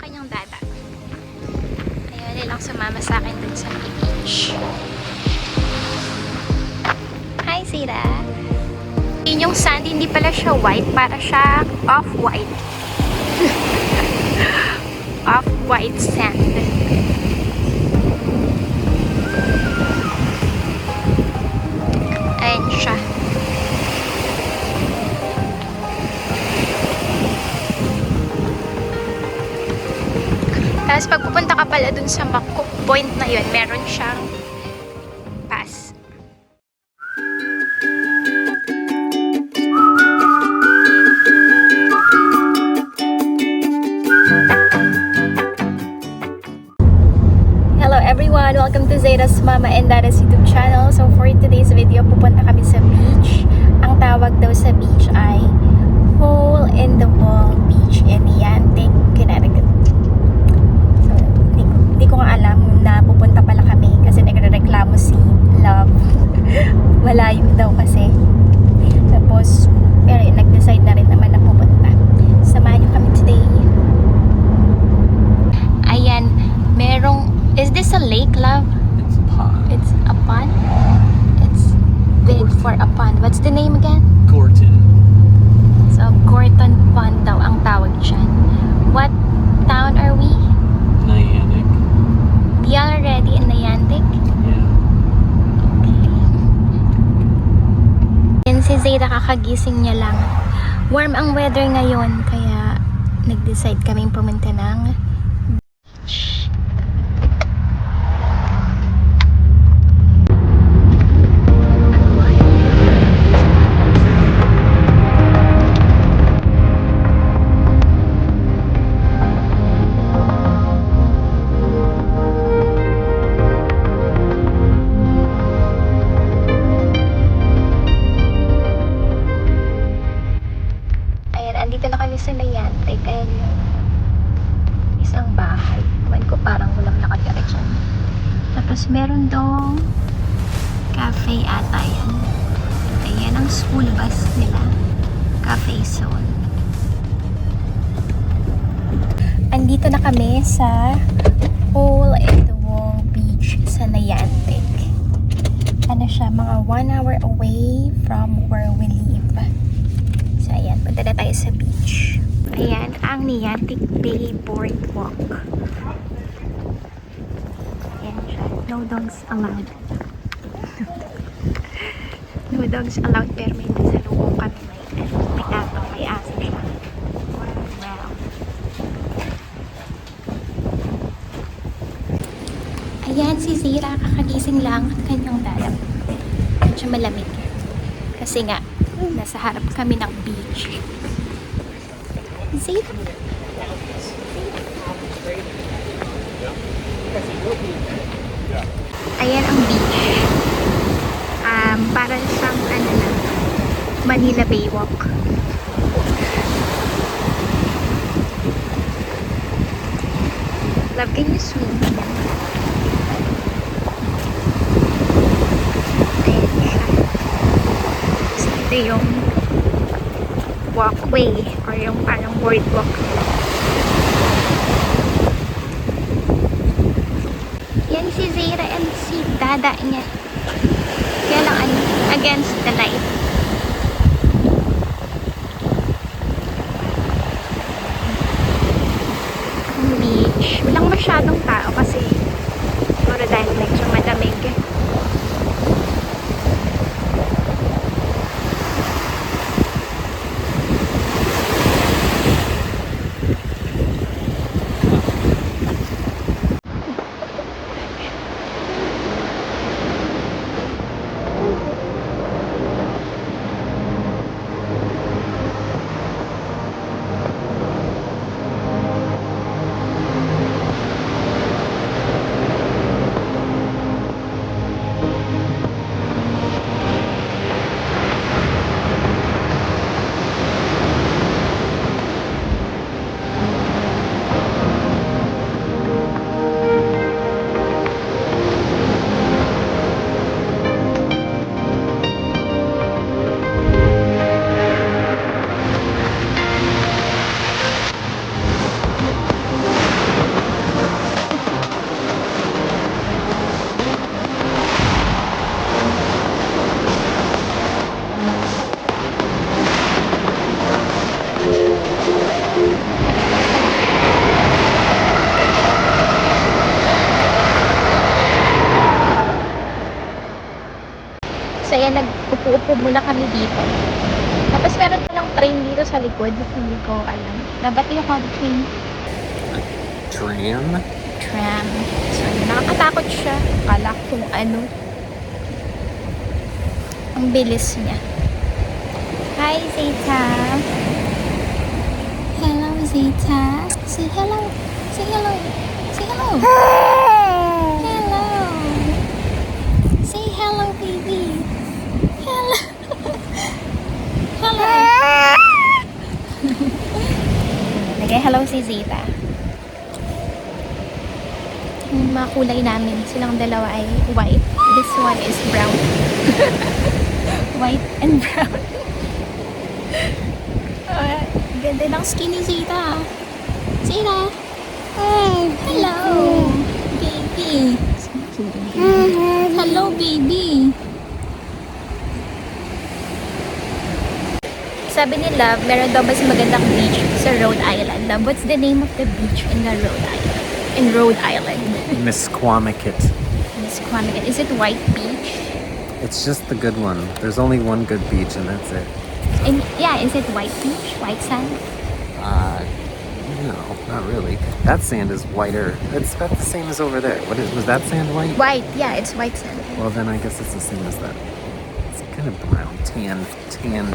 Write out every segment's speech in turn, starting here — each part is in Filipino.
kanyang dada. Ayaw nilang sumama sa akin dun sa beach. Hi, Zira! Yun yung sand, hindi pala siya white. Para siya off-white. Off-white sand. Ayan siya. Tapos pag pupunta ka pala dun sa point na yun, meron siyang pass. Hello everyone! Welcome to Zeta's Mama and Dada's YouTube channel. So for today's video, pupunta kami sa beach. Ang tawag daw sa beach ay Hole in the Wall Beach in Niantic, Connecticut. So hindi ko nga alam na pupunta pala kami kasi nagrereklamo si Love. Malayo daw kasi. Tapos pero nag-decide na rin naman na pupunta. Samahan niyo kami today. Ayan, merong... Is this a lake, Love? It's a pond. It's a pond? It's big for a pond. What's the name again? Gorton. So, Gorton Pond daw ang tawag dyan. What town are we? Niantic. We are already in Niantic? Yeah. Yan si Zeta, kakagising niya lang. Warm ang weather ngayon, kaya nag-decide kaming pumunta ng beach. Andito na kami sa Niantic. Ayan yung isang bahay. Ewan ko, parang walang nakatira dyan. Tapos meron dong cafe ata yan. Ayan ang school bus nila. Cafe zone. Andito na kami sa Hole in the Wall Beach sa Niantic. Ano siya, mga 1 hour away from where we live. So, ayan, punta na tayo sa beach. Ayan, ang Niantic Bay Boardwalk. Ayan siya. No dogs allowed. No dogs allowed, pero may nasalubong kami. May ato, may aso siya. Wow. Ayan, si Zira, kakagising lang at kanyang dada. Medyo malamig. Kasi nga, nasa harap kami ng beach. Zira. Ayan ang beach. Para siyang ano na, Manila Baywalk. Love, can you swim? Ayan siya. So, ito yung walkway or yung parang boardwalk. Yan si Zira and si Dada niya. Kaya lang against the light. Ang beach. Walang masyadong tao kasi siguro dahil medyo malamig. Nagtatipid muna kami dito. Tapos meron palang train dito sa likod. Hindi ko alam. Dapat yung train. Tram? Tram. So, nakakatakot siya. Kala kung ano. Ang bilis niya. Hi, Zeta. Hello, Zeta. Say hello. Say hello. Say hello. Hello. Say hello, baby. Hello. Hello. Nag-hello si Zeta. Yung mga kulay namin, silang dalawa ay white. This one is brown. White and brown. Ganda ng skin ni Zeta. Zeta! Hello! Baby! Hello, baby! Sabi ni Love, meron daw mas magandang beach sa Rhode Island. Love, what's the name of the beach in the Rhode Island? In Rhode Island. Misquamicut. Misquamicut. Is it White Beach? It's just the good one. There's only one good beach and that's it. And yeah, is it White Beach? White sand? No, not really. That sand is whiter. It's about the same as over there. Was that sand white? White, yeah, it's white sand. Well, then I guess it's the same as that. It's kind of brown, tan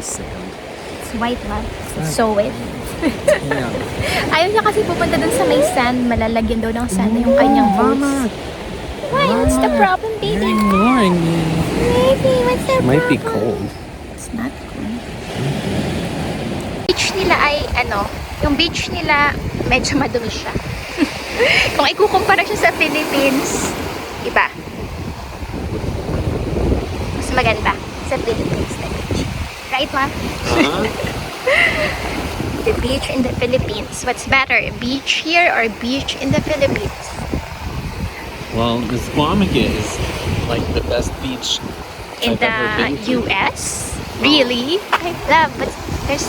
sand. It's white, love. So wet. Yeah. Ayaw niya kasi pupunta dun sa may sand. Malalagyan daw ng sand yung kanyang Mama, boots. Why? What's the problem, you're baby? ignoring me. Baby, what's the It might be problem? cold. It's not cold. Beach nila ay yung beach nila medyo madumi siya. Kung ikukumpara siya sa Philippines, iba. Mas maganda sa Philippines na beach. Right, ma'am? The beach in the Philippines. What's better, beach here or beach in the Philippines? Well, Misquamicut is like the best beach In I've ever the been to. US? Really? I love, but there's,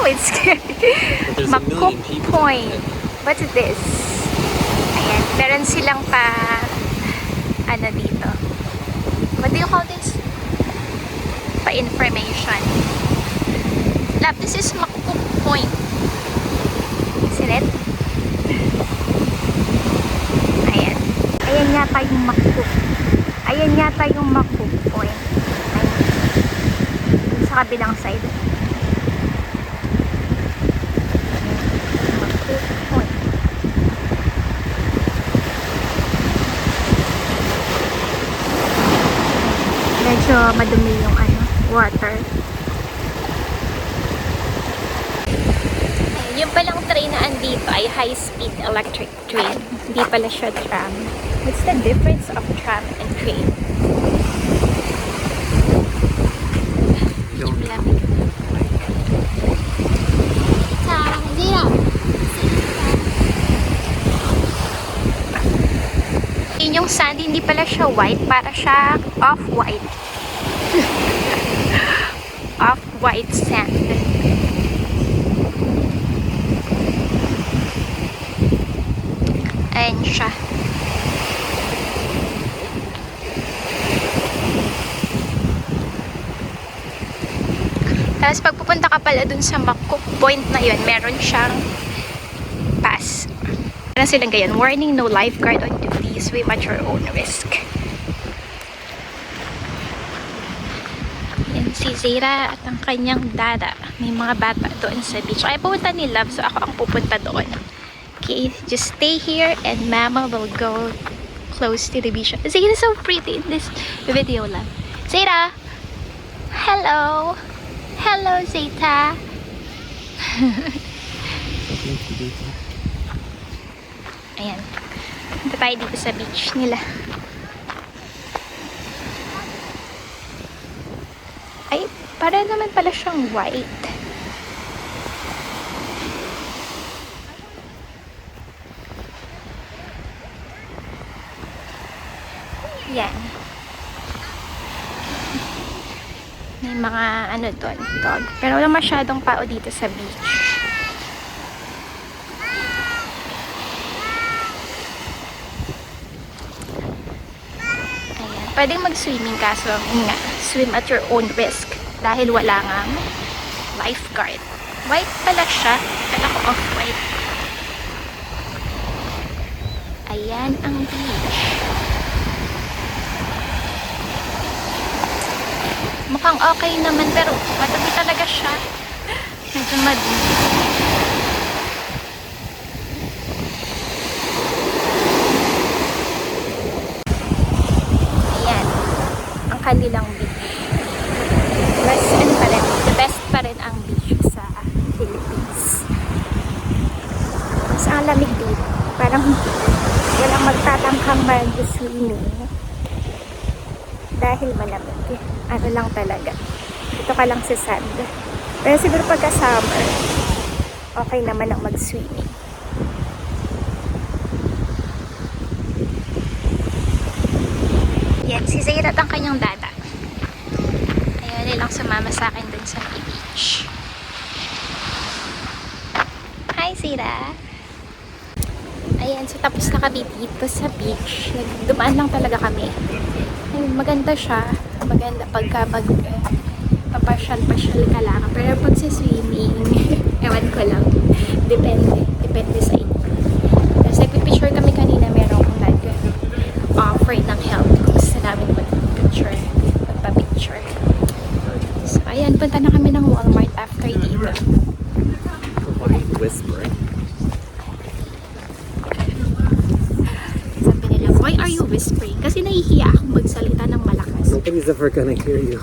it's scary. But there's a million people. Point. What's this? Ayan, meron silang dito. What do you call this? Pa-information. Love, this is Makuk Point. Isn't it? Ayan. Ayan yata yung Makuk. Ayan yata yung Makuk Point. Ayan. Sa kabilang side. Makuk Point. Medyo madumi yung water. Ayan, yung palang train na andito ay high-speed electric train. Hindi pala siya tram. What's the difference of tram and train? Don't Yung sand, hindi pala siya white, para siya off-white. Off-white sand. Ayan siya. Tapos pag pupunta ka pala dun sa Makuk Point na yun, meron siyang pass. Meron silang ganyan, warning, no lifeguard on duty, swim at your own risk. Yan si Zera at ang kanyang dada. May mga bata doon sa beach. Ay, pupunta ni Love, so ako ang pupunta doon. Okay, just stay here and Mama will go close to the beach. Zera is so pretty in this video, Love. Zera! Hello! Hello, Zeta! Ayan. Punta tayo dito sa beach nila. Ay, para naman pala siyang white. Yan. May mga doon, dog. Pero wala masyadong tao dito sa beach. Pwedeng mag-swimming kaso, nga, swim at your own risk. Dahil wala ngang lifeguard. White pala siya. Kala ko off-white. Ayan ang beach. Mukhang okay naman pero madumi talaga siya. Medyo madumi. Ayan. Ang kanilang beach. Mas ano pa rin, the best pa rin ang beach sa Philippines. Mas ang lamig dito. Parang walang magtatangkang mag-swimming. Dahil malamig. Ano lang talaga. Ito ka lang sa sand. Pero siguro pagka summer, okay naman ang mag-swimming. Yan, si Zayrat ang kanyang dada. Ayaw nilang sumama sa akin dun sa beach. Hi, Zayra! Ayan, so tapos na kami dito sa beach. Nagdumaan lang talaga kami. Maganda siya. Maganda pagka papasyal-pasyal ka lang. Pero pag sa swimming, ewan ko lang. Depende. Depende sa inyo. Tapos nagpipicture kami kanina. Merong nag-offer ng help. Gusto namin magpicture. Magpa-picture. So, ayan. Punta na kami ng Walmart after dito. Why whispering? Sabi nila, why are you whispering? Kasi nahihiya akong magsalita ng malakas. Nobody's ever gonna hear you.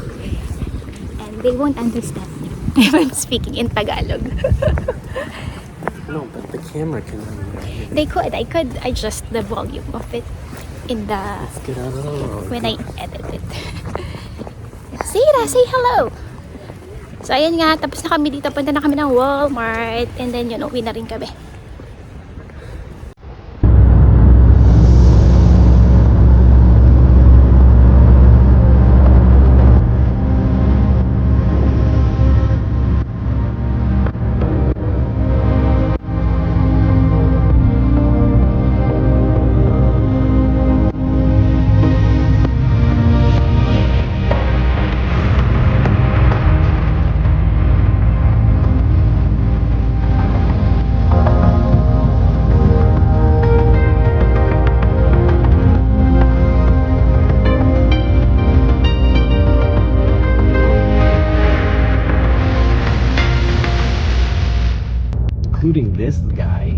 And they won't understand if I'm speaking in Tagalog. No, but the camera can hear you. They could. I could adjust the volume of it in the Let's get out of the road. when I edit it. Zayra, say hello! So, ayan nga. Tapos na kami dito. Punta na kami ng Walmart. And then, yun, uwi na rin kami. Including this guy.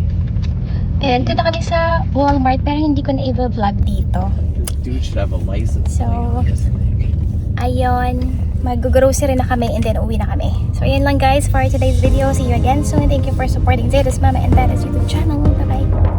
Ayan, dito kami sa Walmart. Pero hindi ko na i-vlog dito. This dude should have a license So, plate on this thing. Ayun, mag-grocery na kami and then uwi na kami. So, ayan lang guys for today's video. See you again soon. Thank you for supporting Zayra's Mama and Dada's YouTube channel. Bye-bye.